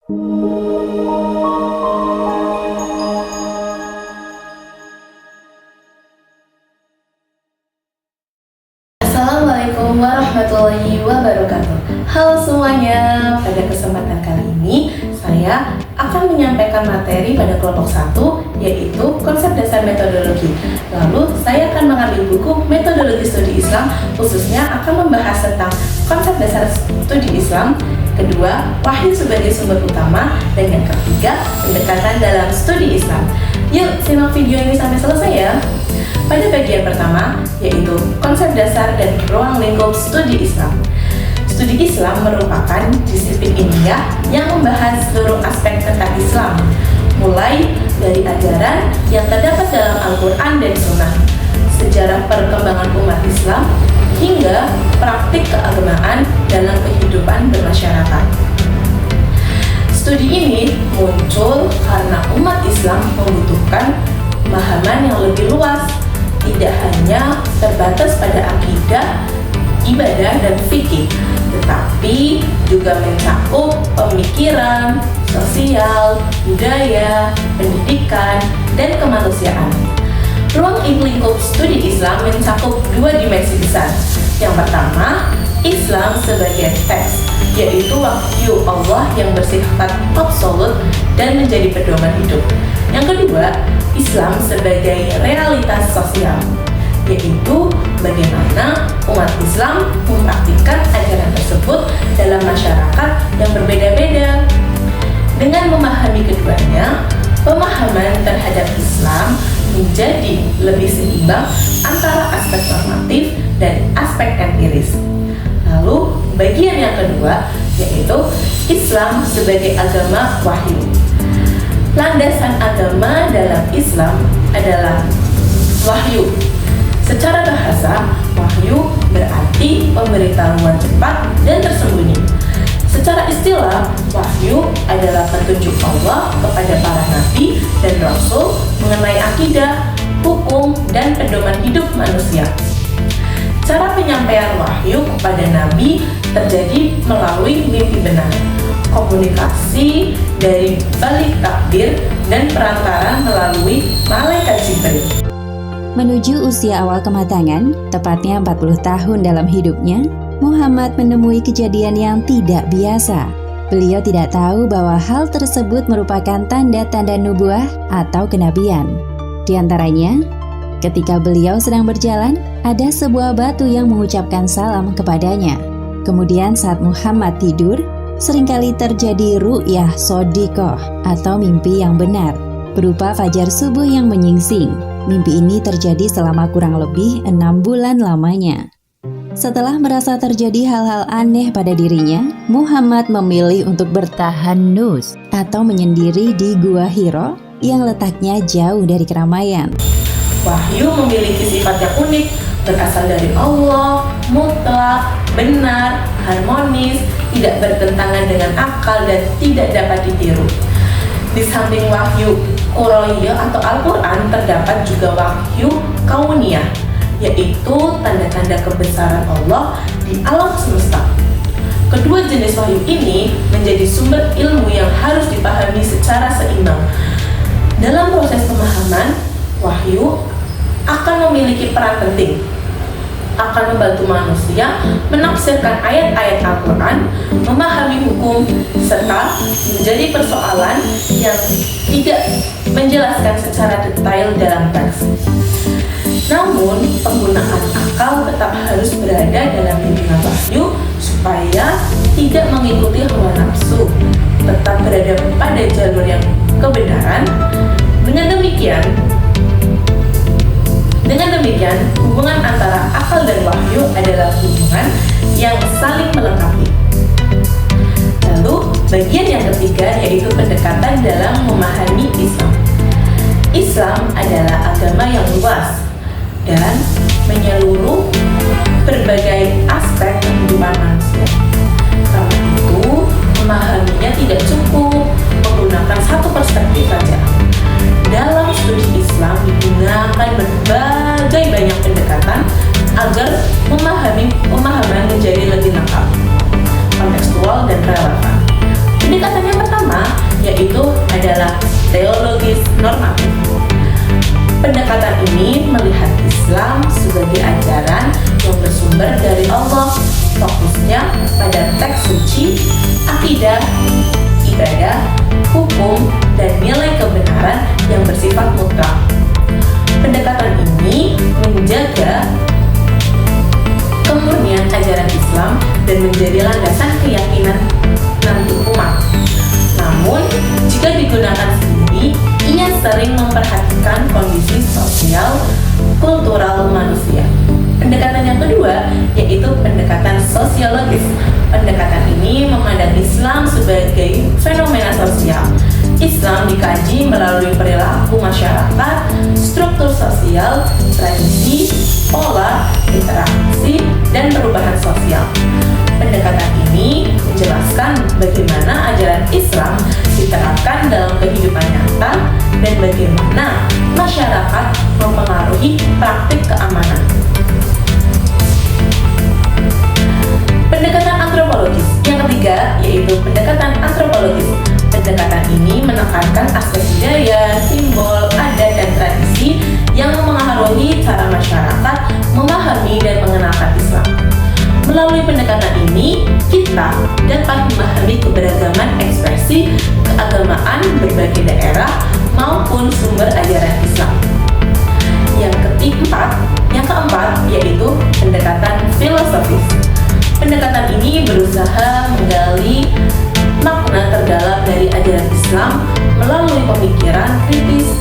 Assalamualaikum warahmatullahi wabarakatuh. Halo semuanya, pada kesempatan kali ini saya akan menyampaikan materi pada kelompok 1, yaitu konsep dasar metodologi. Lalu saya akan mengambil buku metodologi studi Islam, khususnya akan membahas tentang konsep dasar studi Islam. Kedua, wahyu sebagai sumber utama. Dan yang ketiga, pendekatan dalam studi Islam. Yuk simak video ini sampai selesai ya. Pada bagian pertama, yaitu konsep dasar dan ruang lingkup studi Islam. Studi Islam merupakan disiplin ilmiah yang membahas seluruh aspek tentang Islam, mulai dari ajaran yang terdapat dalam Al-Quran dan Sunnah, sejarah perkembangan umat Islam, hingga praktik keagamaan dalam kehidupan bermasyarakat. Studi ini muncul karena umat Islam membutuhkan pemahaman yang lebih luas, tidak hanya terbatas pada akidah, ibadah, dan fikih, tetapi juga mencakup pemikiran, sosial, budaya, pendidikan, dan kemanusiaan. Ruang lingkup studi Islam mencakup dua dimensi besar. Yang pertama, Islam sebagai teks, yaitu wahyu Allah yang bersifat absolut dan menjadi pedoman hidup. Yang kedua, Islam sebagai realitas sosial, yaitu bagaimana umat Islam mempraktikkan ajaran tersebut dalam masyarakat yang berbeda-beda. Dengan memahami keduanya, pemahaman terhadap Islam menjadi lebih seimbang antara aspek normatif dan aspek empiris. Lalu, bagian yang kedua, yaitu Islam sebagai agama wahyu. Landasan agama dalam Islam adalah wahyu. Secara bahasa, wahyu berarti pemberitahuan cepat dan tersembunyi. Secara istilah, wahyu adalah petunjuk Allah kepada para nabi dan rasul mengenai akidah, hukum, dan pedoman hidup manusia. Cara penyampaian wahyu kepada nabi terjadi melalui mimpi benar, komunikasi dari balik takbir, dan perantara melalui malaikat Jibril. Menuju usia awal kematangan, tepatnya 40 tahun dalam hidupnya, Muhammad menemui kejadian yang tidak biasa. Beliau tidak tahu bahwa hal tersebut merupakan tanda-tanda nubuah atau kenabian. Di antaranya, ketika beliau sedang berjalan, ada sebuah batu yang mengucapkan salam kepadanya. Kemudian saat Muhammad tidur, seringkali terjadi ru'yah shodiqoh atau mimpi yang benar, berupa fajar subuh yang menyingsing. Mimpi ini terjadi selama kurang lebih 6 bulan lamanya. Setelah merasa terjadi hal-hal aneh pada dirinya, Muhammad memilih untuk bertahanus atau menyendiri di Gua Hiro yang letaknya jauh dari keramaian. Wahyu memiliki sifat yang unik, berasal dari Allah, mutlak, benar, harmonis, tidak bertentangan dengan akal, dan tidak dapat ditiru. Di samping wahyu Quraiyah atau Al-Quran, terdapat juga wahyu kauniyah, yaitu tanda-tanda kebesaran Allah di alam semesta. Kedua jenis wahyu ini menjadi sumber ilmu yang harus dipahami secara seimbang. Dalam proses pemahaman, wahyu akan memiliki peran penting, akan membantu manusia menafsirkan ayat-ayat Al-Quran, memahami hukum, serta menjadi persoalan yang tidak menjelaskan secara detail dalam teks. Namun, penggunaan akal tetap harus berada dalam bimbingan wahyu supaya tidak mengikuti hawa nafsu, tetap berada pada jalur yang kebenaran. Dengan demikian, hubungan antara akal dan wahyu adalah hubungan yang saling melengkapi. Lalu, bagian yang ketiga yaitu pendekatan dalam memahami Islam. Islam adalah agama yang luas dan menyeluruh berbagai aspek kehidupan manusia. Karena itu, memahaminya tidak cukup menggunakan satu perspektif saja. Dalam studi Islam digunakan berbagai banyak pendekatan agar pemahaman menjadi lebih lengkap, kontekstual, dan relevan. Pendekatan yang pertama yaitu adalah teologis normatif. Pendekatan ini melihat Islam sebagai ajaran yang bersumber dari Allah, fokusnya pada teks suci, akidah, ibadah, hukum, dan nilai kebenaran yang bersifat mutlak. Pendekatan ini menjaga kemurnian ajaran Islam dan menjadi landasan keyakinan nanti umat. Namun, jika digunakan sendiri, ia sering memperhatikan kondisi sosial, kultural manusia. Pendekatan yang kedua yaitu pendekatan sosiologis. Pendekatan ini memandang Islam sebagai fenomena sosial. Islam dikaji melalui perilaku masyarakat, struktur sosial, tradisi, pola, interaksi, dan perubahan sosial. Pendekatan ini menjelaskan bagaimana ajaran Islam diterapkan dalam kehidupan nyata dan bagaimana masyarakat mempengaruhi praktik keamanan. Pendekatan antropologis yang ketiga yaitu pendekatan antropologis. Pendekatan ini menekankan aspek budaya, simbol, adat, dan tradisi yang mempengaruhi cara masyarakat memahami dan mengenalkan Islam. Melalui pendekatan ini, kita dapat memahami keberagaman ekspresi keagamaan berbagai daerah maupun sumber ajaran Islam. Yang keempat yaitu pendekatan filosofis. Pendekatan ini berusaha menggali makna terdalam dari ajaran Islam melalui pemikiran kritis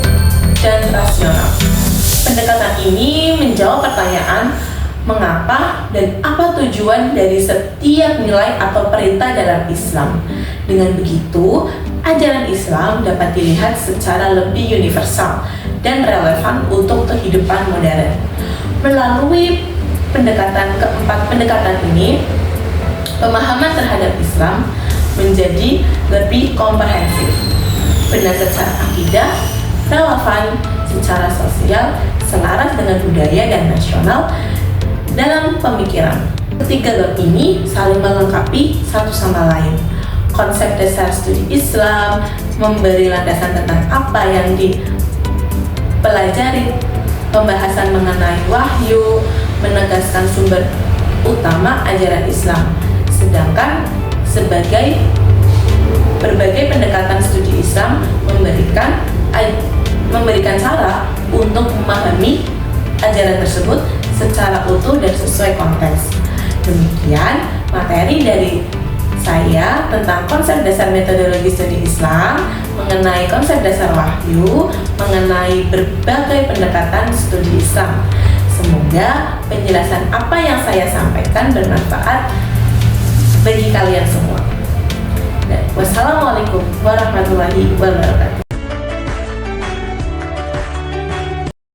dan rasional. Pendekatan ini menjawab pertanyaan mengapa dan apa tujuan dari setiap nilai atau perintah dalam Islam. Dengan begitu, ajaran Islam dapat dilihat secara lebih universal dan relevan untuk kehidupan modern. Melalui pendekatan ini, pemahaman terhadap Islam menjadi lebih komprehensif, benar secara akidah, relevan secara sosial, selaras dengan budaya dan nasional dalam pemikiran. Ketiga bab ini saling melengkapi satu sama lain. Konsep dasar studi Islam memberi landasan tentang apa yang dipelajari, pembahasan mengenai wahyu, menegaskan sumber utama ajaran Islam. Sedangkan berbagai pendekatan studi Islam memberikan cara untuk memahami ajaran tersebut secara utuh dan sesuai konteks. Demikian materi dari saya tentang konsep dasar metodologi studi Islam, mengenai konsep dasar wahyu, mengenai berbagai pendekatan studi Islam. Semoga penjelasan apa yang saya sampaikan bermanfaat